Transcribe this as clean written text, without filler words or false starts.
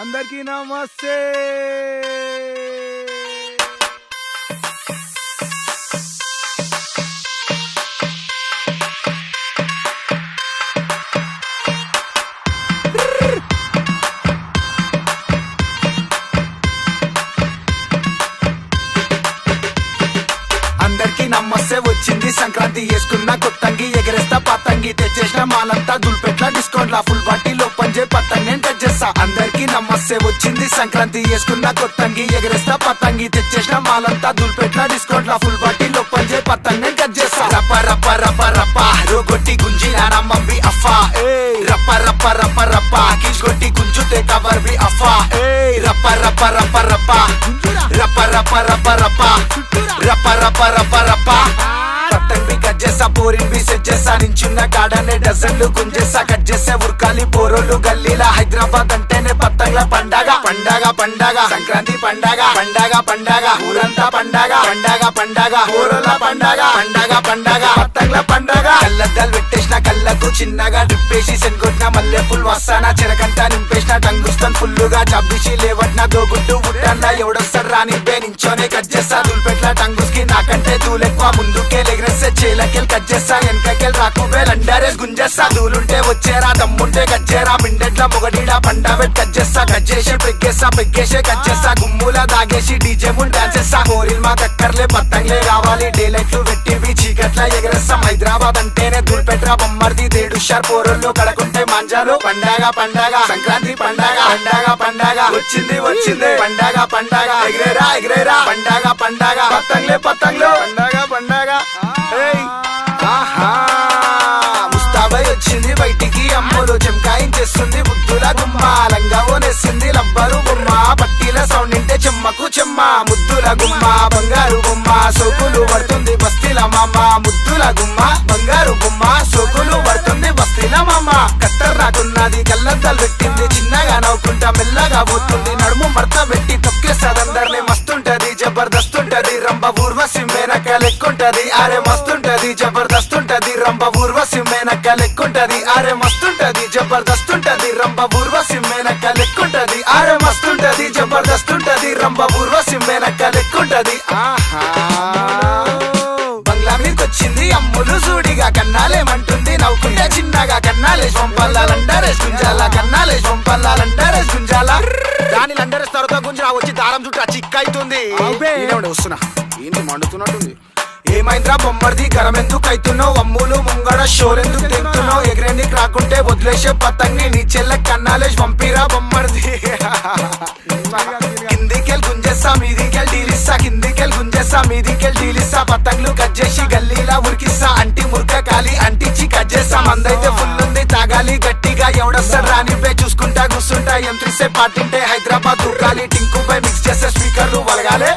అందరికీ నమస్తే. అందరికీ నమస్తే. వచ్చింది సంక్రాంతి, వేసుకున్న కొత్తంగి, ఎగరేస్తా పతంగి, తెచ్చేసిన మాలంతా దుల్పెట్ల డిస్కౌంట్ లా ఫుల్ బాటిల్ ఓపెన్ చే పతంగి నేను టచ్ చేస్తా. అందరికీ నమస్తే. వచ్చింది సంక్రాంతి, వేసుకున్న కొత్తంగి, ఎగరేస్తా పతంగి, తెచ్చేసిన మాలంతా దుల్పెట్ల డిస్కౌంట్ లా ఫుల్ బాటిల్ ఓపెన్ చే పతంగి నేను టచ్ చేస్తా. రప్ప రప్ప రప్ప రప్ప రోగొట్టి గుంజి నానమ్మి అఫా, రప్ప రప్ప రప్ప రప్ప కిష్కొట్టి గుంజుతే కవర్ బి అఫా, రప్ప రప్ప రప్ప రప్ప రప్ప రప్ప రప్ప రప్ప రప్ప రప్ప రప్ప రప్ప పతంగ్ బి కట్ చేసా, పోరిన్ బి సెట్ చేసా, నించున్న కాడనే డజన్లు గుంజేసా, కట్ చేసే ఉరకాలి పోరోలు గల్లీలా. హైదరాబాద్ అంటేనే పతంగ్ల పండగ పండగ పండగ, సంక్రాంతి పండగ పండగ పండగ, ఊరంతా పండగ పండగ పండగ, ఊరోల పండగ పండగ పండగ, పతంగ్ల పండగ. కళ్ళద్దాలు పెట్టేసిన కళ్ళకు చిన్నగా డ్రిప్పేసి సెన్కొట్టిన మల్లె ఫుల్ వస్తానా, చెరకంతా నింపేసిన టంగుస్తాన్ ఫుల్లుగా, చబ్బిసి లేవట్న దోగుంటూ ముట్టన్నా, ఎవడొస్తాడు రాని బే నించోనే కట్ చేస్తా. దుల్పెట్ల టంగుస్కి నాకంటే దూలెక్కువ, ముందుకే ఎగరేస్తే చేలకెళ్ళి కట్ చేస్తా, వెనకకెళ్ళి రాకుబే లండరేసి గుంజేస్తా. దూలుంటే వచ్చేరా, దమ్ముంటే కట్ చేయరా, మిండెట్ల మొగడీడా పండా పెట్టి కట్ చేస్తా, కట్ చేసి పెగ్గేస్తా, పెగ్గేసే కట్ చేస్తా, గుమ్ములా దాగేసి డీజే ముందు డాన్స్ చేస్తా. కోరిల్ మా కక్కర్లే పతంగ్లే కావాలి, డే లైట్లు పెట్టివి చీకట్ల ఎగరేస్తాం. హైదరాబాద్ అంటేనే దుల్పెట్రా బొమ్మర్ది, దేడు షార్ పోరల్లో కడకుంటే మాంజాలు. పండగ పండగ సంక్రాంతి పండగ పండగ పండగ, వచ్చింది వచ్చింది పండగ పండగ, ఎగిరేరా ఎగిరేరా పండగ పండగ, పతంగ్లే పతంగ్లు పండగ పండగ. ముస్తాబై వచ్చింది బయటికి, అమ్ములు చెంకాయించేస్తుంది ముద్దుల గుమ్మ, లంగా ఓనేసింది లబ్బరు బొమ్మ, పట్టీల సౌండ్ ఇంటే చెమ్మకు చెమ్మ, ముద్దుల గుమ్మ బంగారు బొమ్మ, సోకులు పడుతుంది బస్తీల మామ, ముద్దుల గుమ్మ బంగారు బొమ్మ, సోకులు పడుతుంది బస్తీల మామ. కత్తర్ రాకున్నది, కళ్ళద్దాలు పెట్టింది, చిన్నగా నవ్వుకుంటా మెల్లగా పోతుంది, నడుము మడత పెట్టి తొక్కేసాదందరినీ, మస్తుంటది జబర్దస్త్ ఉంటది, రంభ ఊర్వశి మేనక లెక్కుంటది, అరే మస్తుంటది జబర్దస్త్ ఉంటది, రంభ ఊర్వశి మేనక లెక్కుంటది, అరే మస్తుంటది జబర్దస్త్ ఉంటది, రంభ ఊర్వశి మేనక లెక్కుంటది, అరే మస్తుంటది జబర్దస్త్ ఉంటది, రంభ ఊర్వశి మేనక లెక్కుంటది. బంగ్లా మీదకొచ్చింది అమ్ములు సూడిగా, కన్నాలేమంటుంది నవ్వుకుంటే చిన్నగా, కన్నాలేసి పంపల్లాలంటారేసి గుంజాల, కన్నాలేసి పంపల్లాలంటారేసి గుంజాల. దాని లండరేసి తర్వాత గుంజరా వచ్చి దారం చుట్టూ చిక్క అవుతుంది, వస్తున్నా ఏంటి మండుతున్నట్టుంది. ఏమైంద్రా బొమ్మర్ది గరం ఎందుకు అవుతున్నావు, అమ్ములు ముంగడ షోరెందుకు తింటున్నావు, ఎగిరేందుకు రాకుంటే వదిలేసే పతంగి, నీ చెల్ల కన్నాలేసి పంపిరా బొమ్మర్ది. కిందికెళ్ళి గుంజేస్తా మీదికెళ్ళి డీలిస్తా, కిందికెళ్ళి గుంజేస్తా మీదికెళ్ళి డీలిస్తా, పతంగులు కట్ చేసి గల్లీలా ఉరికిస్తా, అంటి మురక కాలి అంటించి కట్ చేస్తా. మందైతే ఫుల్ ఉంది తాగాలి గట్టిగా, ఎవడొస్తాడు రానిపై చూసుకుంటా కూర్చుంటా, M3 పాటింటే హైదరాబాద్ ఊకాలి, టింకు పై మిక్స్ చేసే స్పీకర్లు వలగాలే.